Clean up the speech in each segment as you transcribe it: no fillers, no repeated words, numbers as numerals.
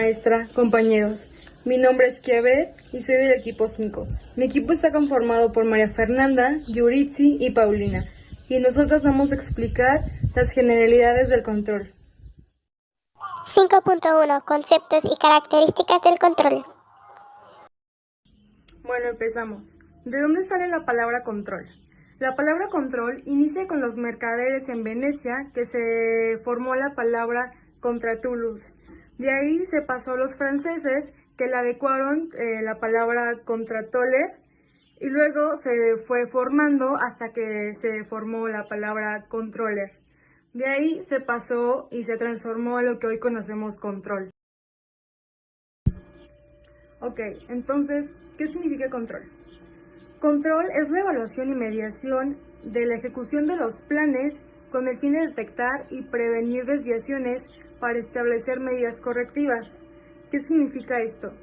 maestra, compañeros. Mi nombre es Kiavet y soy del equipo 5. Mi equipo está conformado por María Fernanda, Yuritsi y Paulina, y nosotros vamos a explicar las generalidades del control. 5.1 Conceptos y características del control. Bueno, empezamos. ¿De dónde sale la palabra control? La palabra control inicia con los mercaderes en Venecia, que se formó la palabra contra Toulouse. De ahí se pasó a los franceses, que le adecuaron la palabra contra Toller, y luego se fue formando hasta que se formó la palabra controller. De ahí se pasó y se transformó a lo que hoy conocemos control. Ok, entonces, ¿qué significa control? Control es la evaluación y mediación de la ejecución de los planes con el fin de detectar y prevenir desviaciones para establecer medidas correctivas. ¿Qué significa esto?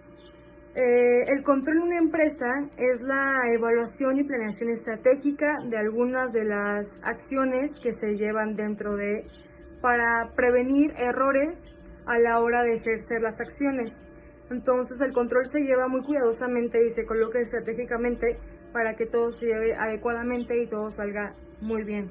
El control de una empresa es la evaluación y planeación estratégica de algunas de las acciones que se llevan dentro de para prevenir errores a la hora de ejercer las acciones. Entonces el control se lleva muy cuidadosamente y se coloca estratégicamente para que todo se lleve adecuadamente y todo salga muy bien.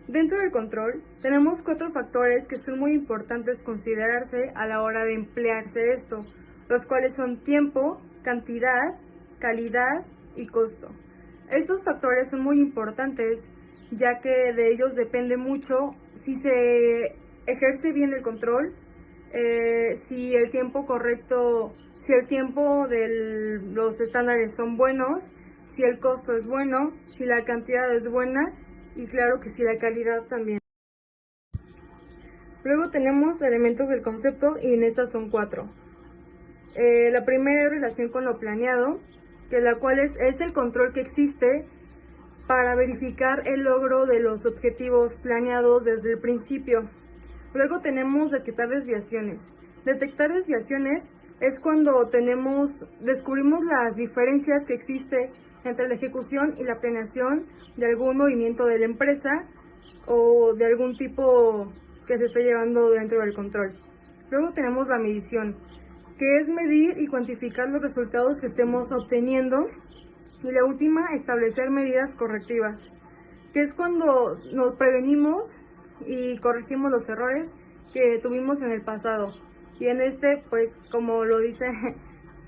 Dentro del control tenemos 4 factores que son muy importantes considerarse a la hora de emplearse esto, los cuales son tiempo, cantidad, calidad y costo. Estos factores son muy importantes ya que de ellos depende mucho si se ejerce bien el control, si el tiempo correcto, si el tiempo de los estándares son buenos, si el costo es bueno, si la cantidad es buena y claro que si la calidad también. Luego tenemos elementos del concepto y en estas son 4. La primera es relación con lo planeado, que la cual es el control que existe para verificar el logro de los objetivos planeados desde el principio. Luego tenemos detectar desviaciones. Detectar desviaciones es cuando descubrimos las diferencias que existen entre la ejecución y la planeación de algún movimiento de la empresa o de algún tipo que se esté llevando dentro del control. Luego tenemos la medición, que es medir y cuantificar los resultados que estemos obteniendo. Y la última, establecer medidas correctivas, que es cuando nos prevenimos y corregimos los errores que tuvimos en el pasado. Y en este, pues, como lo dice,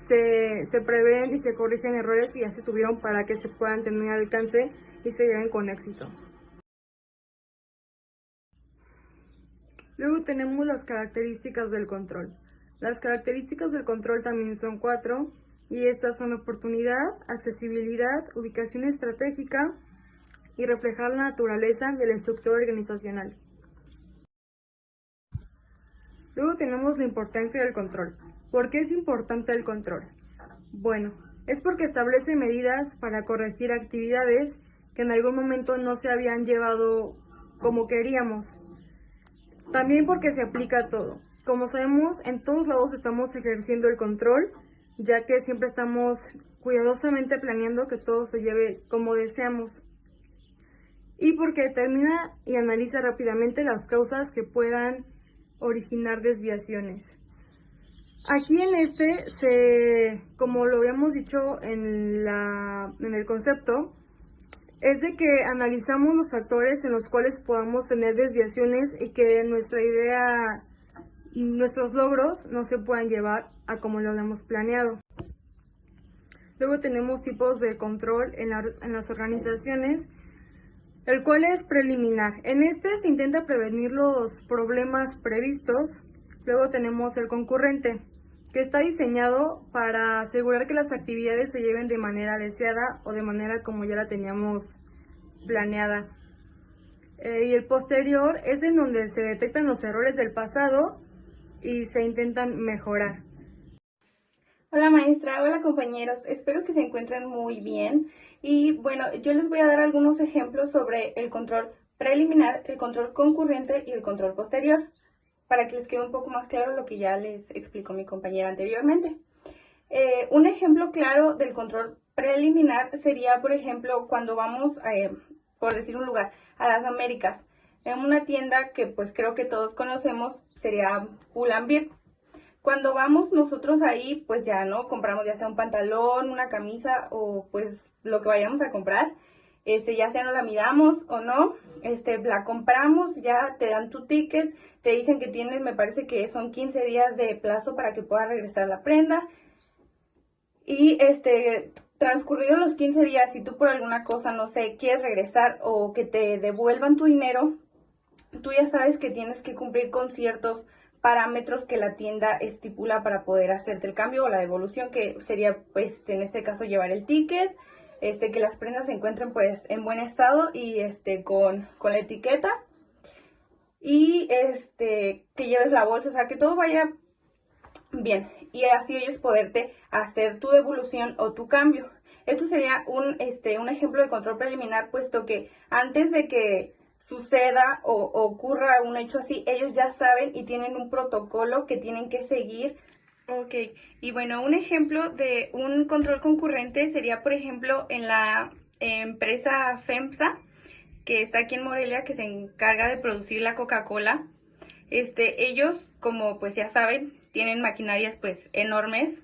se prevén y se corrigen errores y ya se tuvieron para que se puedan tener alcance y se lleven con éxito. Luego tenemos las características del control. Las características del control también son 4 y estas son oportunidad, accesibilidad, ubicación estratégica y reflejar la naturaleza de la estructura organizacional. Luego tenemos la importancia del control. ¿Por qué es importante el control? Bueno, es porque establece medidas para corregir actividades que en algún momento no se habían llevado como queríamos. También porque se aplica a todo. Como sabemos, en todos lados estamos ejerciendo el control, ya que siempre estamos cuidadosamente planeando que todo se lleve como deseamos. Y porque determina y analiza rápidamente las causas que puedan originar desviaciones. Aquí como lo habíamos dicho en el concepto, es de que analizamos los factores en los cuales podamos tener desviaciones y que nuestros logros no se puedan llevar a como lo habíamos planeado. Luego tenemos tipos de control en las organizaciones, el cual es preliminar. En este se intenta prevenir los problemas previstos. Luego tenemos el concurrente, que está diseñado para asegurar que las actividades se lleven de manera deseada o de manera como ya la teníamos planeada. Y el posterior es en donde se detectan los errores del pasado y se intentan mejorar. Hola maestra, hola compañeros, espero que se encuentren muy bien y bueno, yo les voy a dar algunos ejemplos sobre el control preliminar, el control concurrente y el control posterior, para que les quede un poco más claro lo que ya les explicó mi compañera anteriormente. Un ejemplo claro del control preliminar sería, por ejemplo, cuando vamos, por decir un lugar, a las Américas, en una tienda que pues creo que todos conocemos, sería Pull&Bear. Cuando vamos nosotros ahí, pues ya no compramos ya sea un pantalón, una camisa o pues lo que vayamos a comprar. Ya sea no la midamos o no, la compramos, ya te dan tu ticket, te dicen que tienes, me parece que son 15 días de plazo para que puedas regresar la prenda. Y transcurridos los 15 días, si tú por alguna cosa, no sé, quieres regresar o que te devuelvan tu dinero, tú ya sabes que tienes que cumplir con ciertos parámetros que la tienda estipula para poder hacerte el cambio o la devolución, que sería, pues, en este caso, llevar el ticket, que las prendas se encuentren, pues, en buen estado y, con la etiqueta, y, que lleves la bolsa, o sea, que todo vaya bien, y así ellos poderte hacer tu devolución o tu cambio. Esto sería un ejemplo de control preliminar, puesto que antes de que suceda o ocurra un hecho así, ellos ya saben y tienen un protocolo que tienen que seguir. Ok, y bueno, un ejemplo de un control concurrente sería, por ejemplo, en la empresa FEMSA, que está aquí en Morelia, que se encarga de producir la Coca-Cola. Ellos, como pues ya saben, tienen maquinarias pues enormes.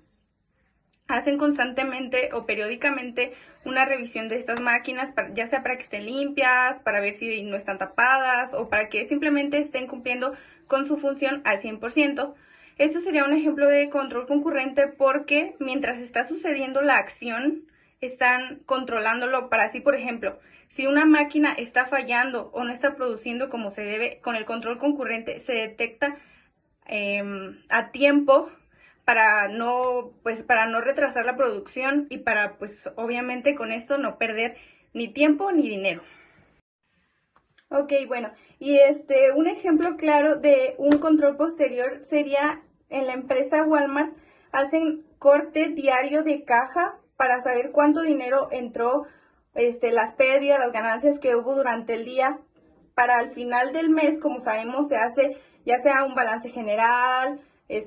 Hacen constantemente o periódicamente una revisión de estas máquinas, ya sea para que estén limpias, para ver si no están tapadas o para que simplemente estén cumpliendo con su función al 100%. Esto sería un ejemplo de control concurrente porque mientras está sucediendo la acción, están controlándolo para así, por ejemplo, si una máquina está fallando o no está produciendo como se debe, con el control concurrente se detecta a tiempo para no retrasar la producción y para, pues, obviamente con esto no perder ni tiempo ni dinero. Ok, bueno, y un ejemplo claro de un control posterior sería en la empresa Walmart. Hacen corte diario de caja para saber cuánto dinero entró, las pérdidas, las ganancias que hubo durante el día. Para al final del mes, como sabemos, se hace ya sea un balance general,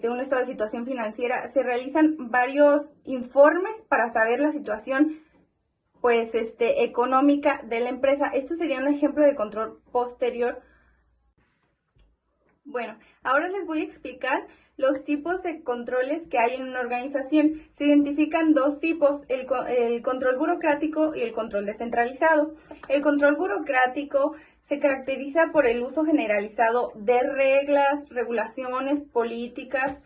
un estado de situación financiera. Se realizan varios informes para saber la situación, pues, económica de la empresa. Esto sería un ejemplo de control posterior. Bueno, ahora les voy a explicar los tipos de controles que hay en una organización. Se identifican dos tipos, el control burocrático y el control descentralizado. El control burocrático se caracteriza por el uso generalizado de reglas, regulaciones, políticas,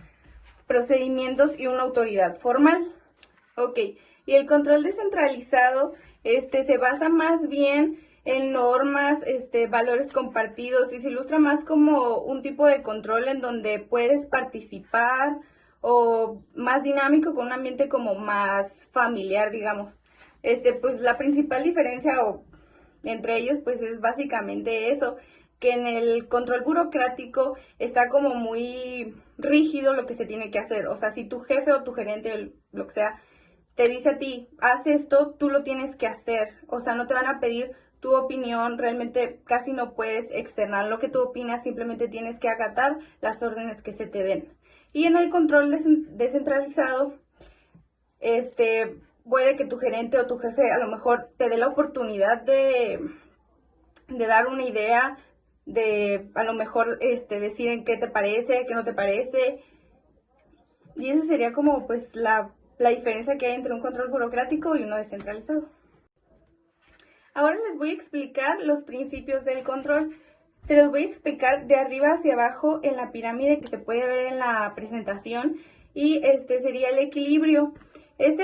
procedimientos y una autoridad formal. Ok, y el control descentralizado se basa más bien en normas, valores compartidos, y se ilustra más como un tipo de control en donde puedes participar o más dinámico, con un ambiente como más familiar, digamos. Pues la principal diferencia entre ellos pues es básicamente eso, que en el control burocrático está como muy rígido lo que se tiene que hacer. O sea, si tu jefe o tu gerente, lo que sea, te dice a ti, haz esto, tú lo tienes que hacer. O sea, no te van a pedir tu opinión, realmente casi no puedes externar lo que tú opinas, simplemente tienes que acatar las órdenes que se te den. Y en el control descentralizado, puede que tu gerente o tu jefe a lo mejor te dé la oportunidad de dar una idea, de a lo mejor decir en qué te parece, qué no te parece. Y esa sería como pues la diferencia que hay entre un control burocrático y uno descentralizado. Ahora les voy a explicar los principios del control. Se los voy a explicar de arriba hacia abajo en la pirámide que se puede ver en la presentación. Y sería el equilibrio.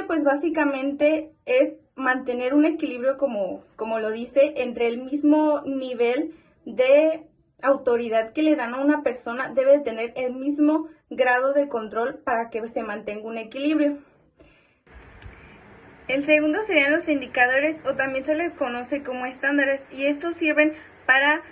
Pues básicamente es mantener un equilibrio, como lo dice, entre el mismo nivel de autoridad que le dan a una persona. Debe de tener el mismo grado de control para que se mantenga un equilibrio. El segundo serían los indicadores, o también se les conoce como estándares, y estos sirven para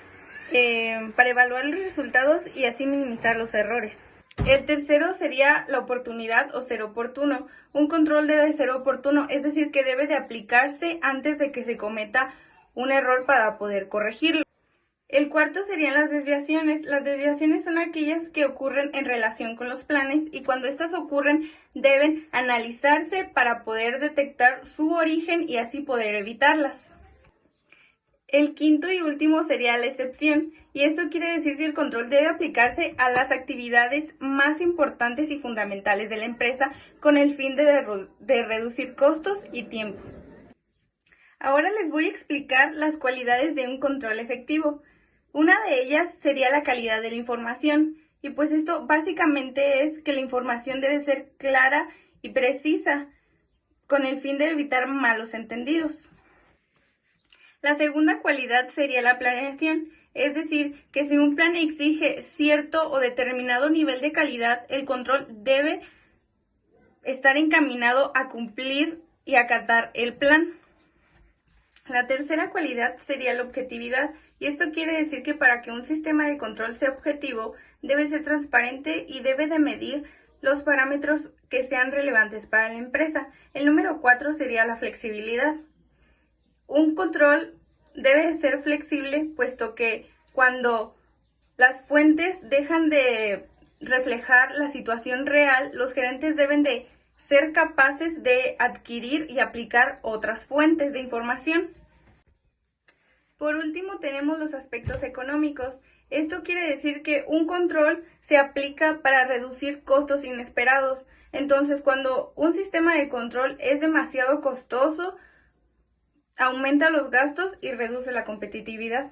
evaluar los resultados y así minimizar los errores. El tercero sería la oportunidad o ser oportuno. Un control debe ser oportuno, es decir, que debe de aplicarse antes de que se cometa un error para poder corregirlo. El cuarto serían las desviaciones. Las desviaciones son aquellas que ocurren en relación con los planes, y cuando estas ocurren deben analizarse para poder detectar su origen y así poder evitarlas. El quinto y último sería la excepción, y esto quiere decir que el control debe aplicarse a las actividades más importantes y fundamentales de la empresa con el fin de reducir costos y tiempo. Ahora les voy a explicar las cualidades de un control efectivo. Una de ellas sería la calidad de la información, y pues esto básicamente es que la información debe ser clara y precisa, con el fin de evitar malos entendidos. La segunda cualidad sería la planeación, es decir, que si un plan exige cierto o determinado nivel de calidad, el control debe estar encaminado a cumplir y acatar el plan. La tercera cualidad sería la objetividad, y esto quiere decir que para que un sistema de control sea objetivo, debe ser transparente y debe de medir los parámetros que sean relevantes para la empresa. El número 4 sería la flexibilidad. Un control debe ser flexible, puesto que cuando las fuentes dejan de reflejar la situación real, los gerentes deben de ser capaces de adquirir y aplicar otras fuentes de información. Por último, tenemos los aspectos económicos. Esto quiere decir que un control se aplica para reducir costos inesperados. Entonces, cuando un sistema de control es demasiado costoso, aumenta los gastos y reduce la competitividad.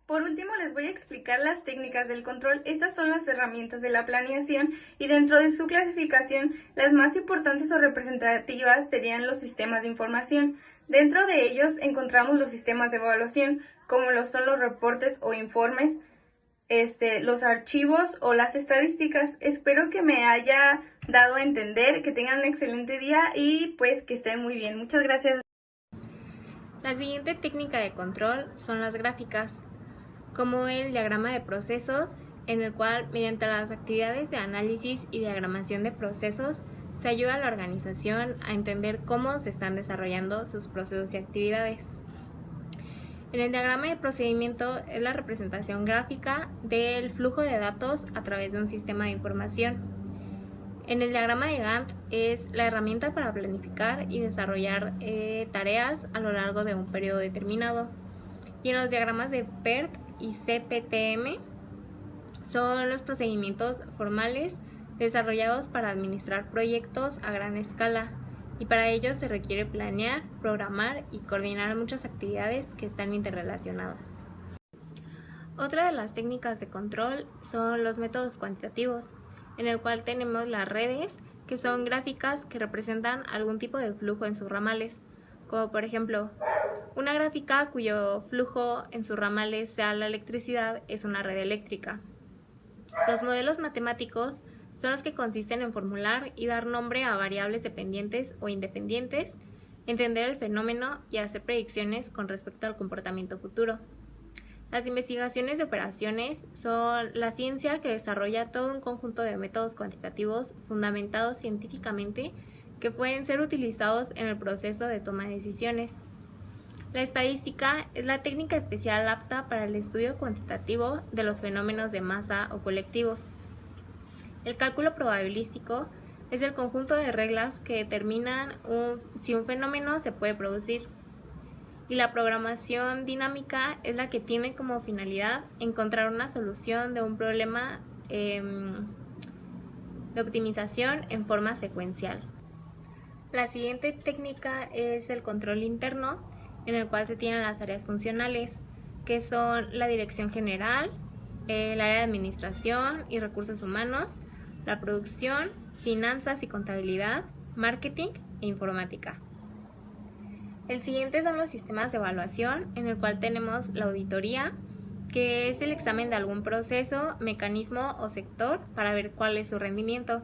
Por último, les voy a explicar las técnicas del control. Estas son las herramientas de la planeación, y dentro de su clasificación, las más importantes o representativas serían los sistemas de información. Dentro de ellos encontramos los sistemas de evaluación, como lo son los reportes o informes, los archivos o las estadísticas. Espero que me haya dado a entender, que tengan un excelente día y pues que estén muy bien. Muchas gracias. La siguiente técnica de control son las gráficas, como el diagrama de procesos, en el cual mediante las actividades de análisis y diagramación de procesos se ayuda a la organización a entender cómo se están desarrollando sus procesos y actividades. En el diagrama de procedimiento es la representación gráfica del flujo de datos a través de un sistema de información. En el diagrama de Gantt es la herramienta para planificar y desarrollar tareas a lo largo de un periodo determinado. Y en los diagramas de PERT y CPTM son los procedimientos formales desarrollados para administrar proyectos a gran escala, y para ello se requiere planear, programar y coordinar muchas actividades que están interrelacionadas. Otra de las técnicas de control son los métodos cuantitativos, en el cual tenemos las redes, que son gráficas que representan algún tipo de flujo en sus ramales, como por ejemplo, una gráfica cuyo flujo en sus ramales sea la electricidad es una red eléctrica. Los modelos matemáticos son los que consisten en formular y dar nombre a variables dependientes o independientes, entender el fenómeno y hacer predicciones con respecto al comportamiento futuro. Las investigaciones de operaciones son la ciencia que desarrolla todo un conjunto de métodos cuantitativos fundamentados científicamente que pueden ser utilizados en el proceso de toma de decisiones. La estadística es la técnica especial apta para el estudio cuantitativo de los fenómenos de masa o colectivos. El cálculo probabilístico es el conjunto de reglas que determinan si un fenómeno se puede producir. Y la programación dinámica es la que tiene como finalidad encontrar una solución de un problema de optimización en forma secuencial. La siguiente técnica es el control interno, en el cual se tienen las áreas funcionales, que son la dirección general, el área de administración y recursos humanos, la producción, finanzas y contabilidad, marketing e informática. El siguiente son los sistemas de evaluación, en el cual tenemos la auditoría, que es el examen de algún proceso, mecanismo o sector para ver cuál es su rendimiento,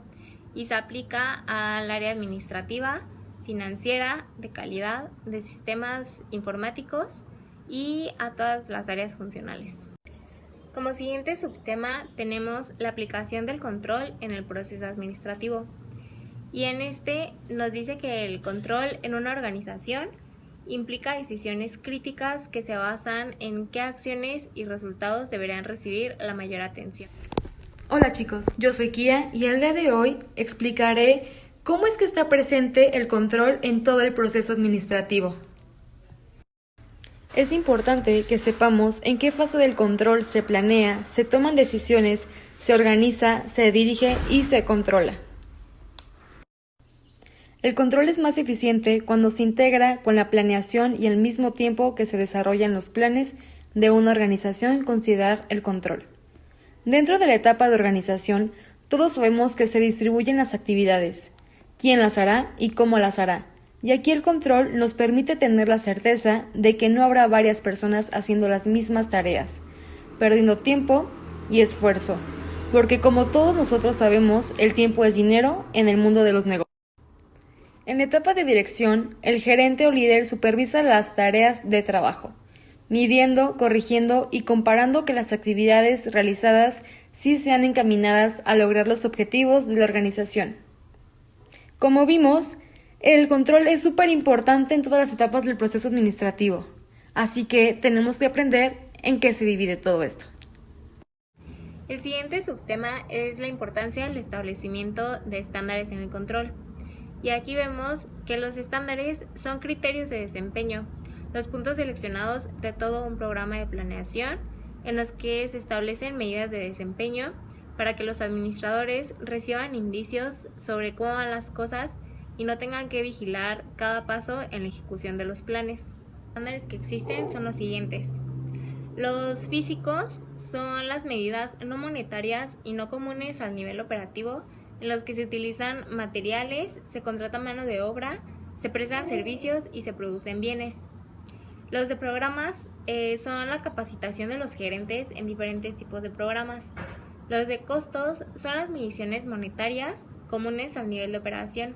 y se aplica al área administrativa, financiera, de calidad, de sistemas informáticos y a todas las áreas funcionales. Como siguiente subtema tenemos la aplicación del control en el proceso administrativo, y en este nos dice que el control en una organización implica decisiones críticas que se basan en qué acciones y resultados deberían recibir la mayor atención. Hola chicos, yo soy Kia y el día de hoy explicaré cómo es que está presente el control en todo el proceso administrativo. Es importante que sepamos en qué fase del control se planea, se toman decisiones, se organiza, se dirige y se controla. El control es más eficiente cuando se integra con la planeación y al mismo tiempo que se desarrollan los planes de una organización considerar el control. Dentro de la etapa de organización, todos sabemos que se distribuyen las actividades, quién las hará y cómo las hará. Y aquí el control nos permite tener la certeza de que no habrá varias personas haciendo las mismas tareas, perdiendo tiempo y esfuerzo, porque como todos nosotros sabemos, el tiempo es dinero en el mundo de los negocios. En la etapa de dirección, el gerente o líder supervisa las tareas de trabajo, midiendo, corrigiendo y comparando que las actividades realizadas sí sean encaminadas a lograr los objetivos de la organización. Como vimos, el control es súper importante en todas las etapas del proceso administrativo, así que tenemos que aprender en qué se divide todo esto. El siguiente subtema es la importancia del establecimiento de estándares en el control. Y aquí vemos que los estándares son criterios de desempeño, los puntos seleccionados de todo un programa de planeación en los que se establecen medidas de desempeño para que los administradores reciban indicios sobre cómo van las cosas y no tengan que vigilar cada paso en la ejecución de los planes. Los estándares que existen son los siguientes. Los físicos son las medidas no monetarias y no comunes al nivel operativo en los que se utilizan materiales, se contrata mano de obra, se prestan servicios y se producen bienes. Los de programas son la capacitación de los gerentes en diferentes tipos de programas. Los de costos son las mediciones monetarias comunes al nivel de operación.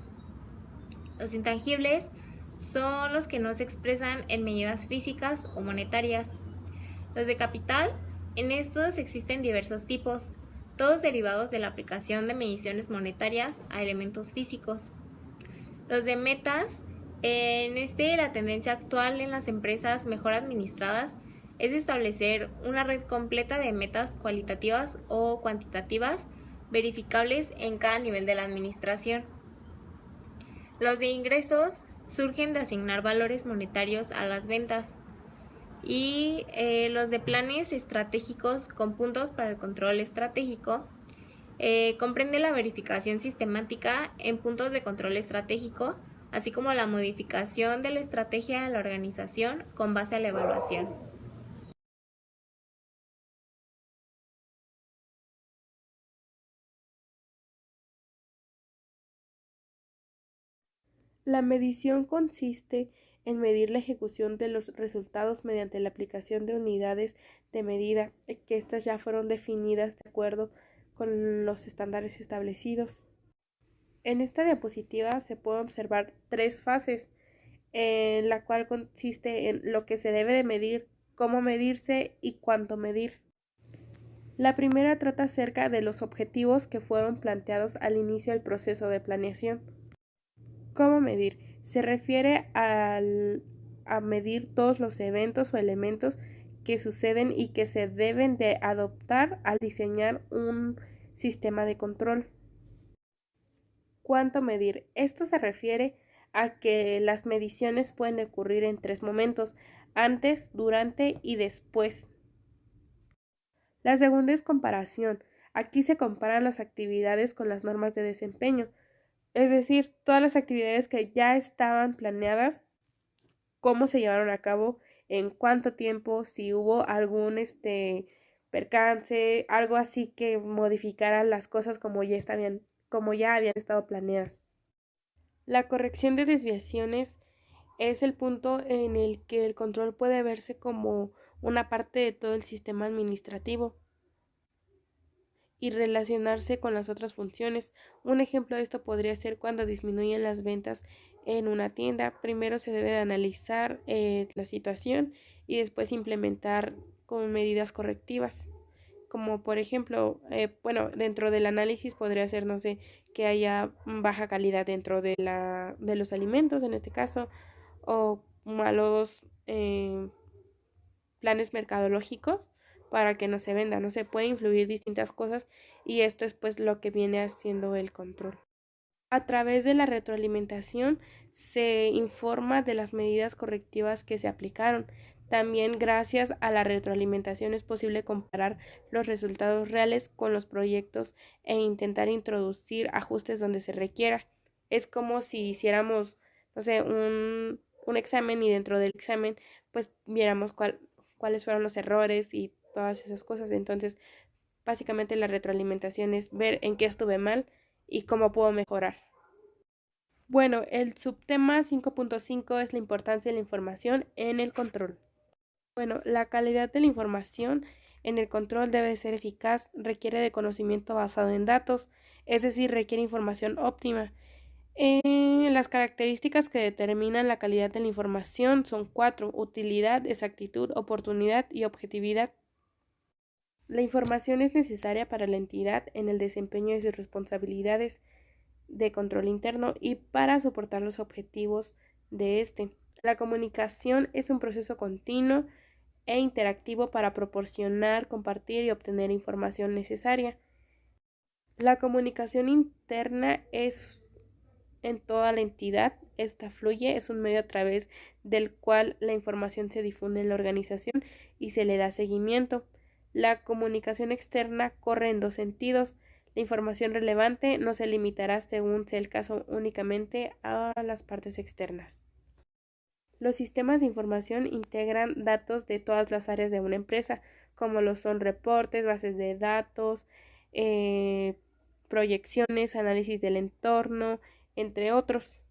Los intangibles son los que no se expresan en medidas físicas o monetarias. Los de capital, en estos existen diversos tipos, todos derivados de la aplicación de mediciones monetarias a elementos físicos. Los de metas, la tendencia actual en las empresas mejor administradas es establecer una red completa de metas cualitativas o cuantitativas verificables en cada nivel de la administración. Los de ingresos surgen de asignar valores monetarios a las ventas. Y los de planes estratégicos con puntos para el control estratégico comprende la verificación sistemática en puntos de control estratégico, así como la modificación de la estrategia de la organización con base a la evaluación. La medición consiste en medir la ejecución de los resultados mediante la aplicación de unidades de medida, que éstas ya fueron definidas de acuerdo con los estándares establecidos. En esta diapositiva se pueden observar 3 fases, en la cual consiste en lo que se debe de medir, cómo medirse y cuánto medir. La primera trata acerca de los objetivos que fueron planteados al inicio del proceso de planeación. ¿Cómo medir? Se refiere a medir todos los eventos o elementos que suceden y que se deben de adoptar al diseñar un sistema de control. ¿Cuánto medir? Esto se refiere a que las mediciones pueden ocurrir en 3 momentos: antes, durante y después. La segunda es comparación. Aquí se comparan las actividades con las normas de desempeño. Es decir, todas las actividades que ya estaban planeadas, cómo se llevaron a cabo, en cuánto tiempo, si hubo algún percance, algo así que modificara las cosas como ya habían estado planeadas. La corrección de desviaciones es el punto en el que el control puede verse como una parte de todo el sistema administrativo y relacionarse con las otras funciones. Un ejemplo de esto podría ser cuando disminuyen las ventas en una tienda. Primero se debe de analizar la situación y después implementar con medidas correctivas. Como por ejemplo, dentro del análisis podría ser, que haya baja calidad dentro de los alimentos en este caso, o malos planes mercadológicos para que no se venda, puede influir distintas cosas y esto es pues lo que viene haciendo el control. A través de la retroalimentación se informa de las medidas correctivas que se aplicaron. También gracias a la retroalimentación es posible comparar los resultados reales con los proyectos e intentar introducir ajustes donde se requiera. Es como si hiciéramos, no sé, un examen y dentro del examen pues viéramos cuáles fueron los errores y todas esas cosas. Entonces, básicamente la retroalimentación es ver en qué estuve mal y cómo puedo mejorar. Bueno, el subtema 5.5 es la importancia de la información en el control. Bueno, la calidad de la información en el control debe ser eficaz, requiere de conocimiento basado en datos, es decir, requiere información óptima. Las características que determinan la calidad de la información son 4: utilidad, exactitud, oportunidad y objetividad. La información es necesaria para la entidad en el desempeño de sus responsabilidades de control interno y para soportar los objetivos de este. La comunicación es un proceso continuo e interactivo para proporcionar, compartir y obtener información necesaria. La comunicación interna es en toda la entidad. Esta fluye, es un medio a través del cual la información se difunde en la organización y se le da seguimiento. La comunicación externa corre en dos sentidos. La información relevante no se limitará, según sea el caso, únicamente a las partes externas. Los sistemas de información integran datos de todas las áreas de una empresa, como lo son reportes, bases de datos, proyecciones, análisis del entorno, entre otros.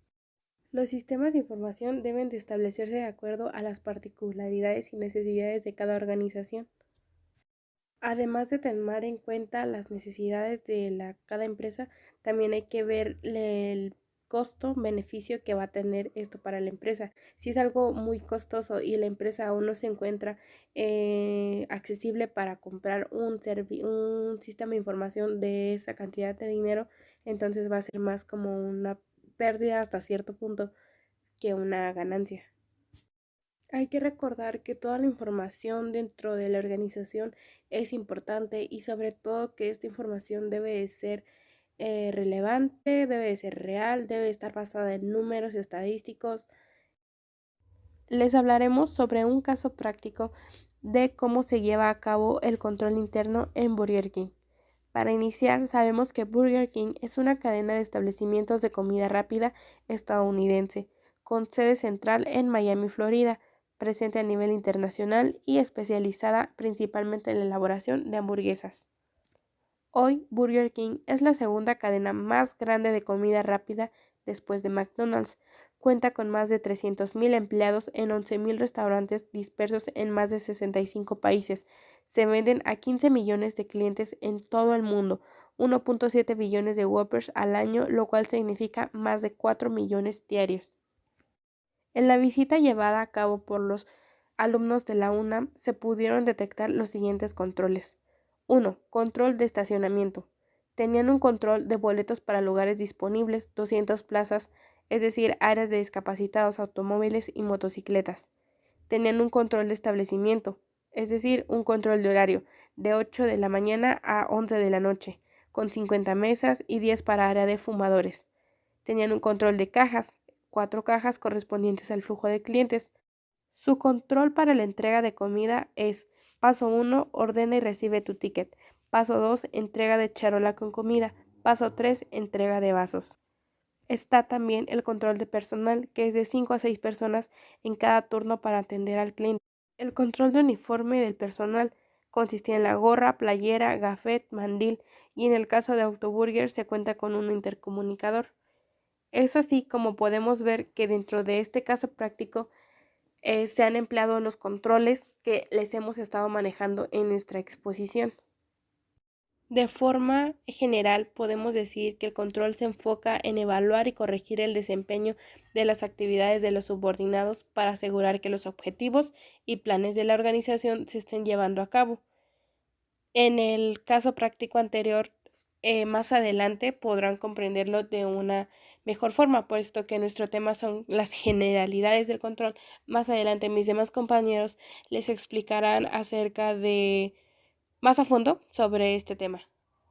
Los sistemas de información deben de establecerse de acuerdo a las particularidades y necesidades de cada organización. Además de tomar en cuenta las necesidades de cada empresa, también hay que ver el costo-beneficio que va a tener esto para la empresa. Si es algo muy costoso y la empresa aún no se encuentra accesible para comprar un sistema de información de esa cantidad de dinero, entonces va a ser más como una pérdida hasta cierto punto que una ganancia. Hay que recordar que toda la información dentro de la organización es importante y sobre todo que esta información debe de ser relevante, debe de ser real, debe estar basada en números estadísticos. Les hablaremos sobre un caso práctico de cómo se lleva a cabo el control interno en Burger King. Para iniciar, sabemos que Burger King es una cadena de establecimientos de comida rápida estadounidense, con sede central en Miami, Florida, presente a nivel internacional y especializada principalmente en la elaboración de hamburguesas. Hoy, Burger King es la segunda cadena más grande de comida rápida después de McDonald's. Cuenta con más de 300,000 empleados en 11,000 restaurantes dispersos en más de 65 países. Se venden a 15 millones de clientes en todo el mundo, 1.7 billones de Whoppers al año, lo cual significa más de 4 millones diarios. En la visita llevada a cabo por los alumnos de la UNAM se pudieron detectar los siguientes controles. 1. Control de estacionamiento. Tenían un control de boletos para lugares disponibles, 200 plazas, es decir, áreas de discapacitados, automóviles y motocicletas. Tenían un control de establecimiento, es decir, un control de horario, de 8 de la mañana a 11 de la noche, con 50 mesas y 10 para área de fumadores. Tenían un control de cajas, 4 cajas correspondientes al flujo de clientes. Su control para la entrega de comida es: paso 1, ordena y recibe tu ticket. Paso 2, entrega de charola con comida. Paso 3, entrega de vasos. Está también el control de personal, que es de 5 a 6 personas en cada turno para atender al cliente. El control de uniforme del personal consistía en la gorra, playera, gafet, mandil, y en el caso de Autoburger se cuenta con un intercomunicador. Es así como podemos ver que dentro de este caso práctico se han empleado los controles que les hemos estado manejando en nuestra exposición. De forma general, podemos decir que el control se enfoca en evaluar y corregir el desempeño de las actividades de los subordinados para asegurar que los objetivos y planes de la organización se estén llevando a cabo. En el caso práctico anterior, más adelante podrán comprenderlo de una mejor forma, puesto que nuestro tema son las generalidades del control. Más adelante mis demás compañeros les explicarán acerca de más a fondo sobre este tema.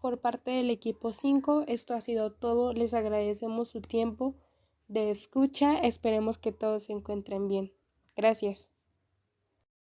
Por parte del equipo 5, esto ha sido todo. Les agradecemos su tiempo de escucha. Esperemos que todos se encuentren bien. Gracias.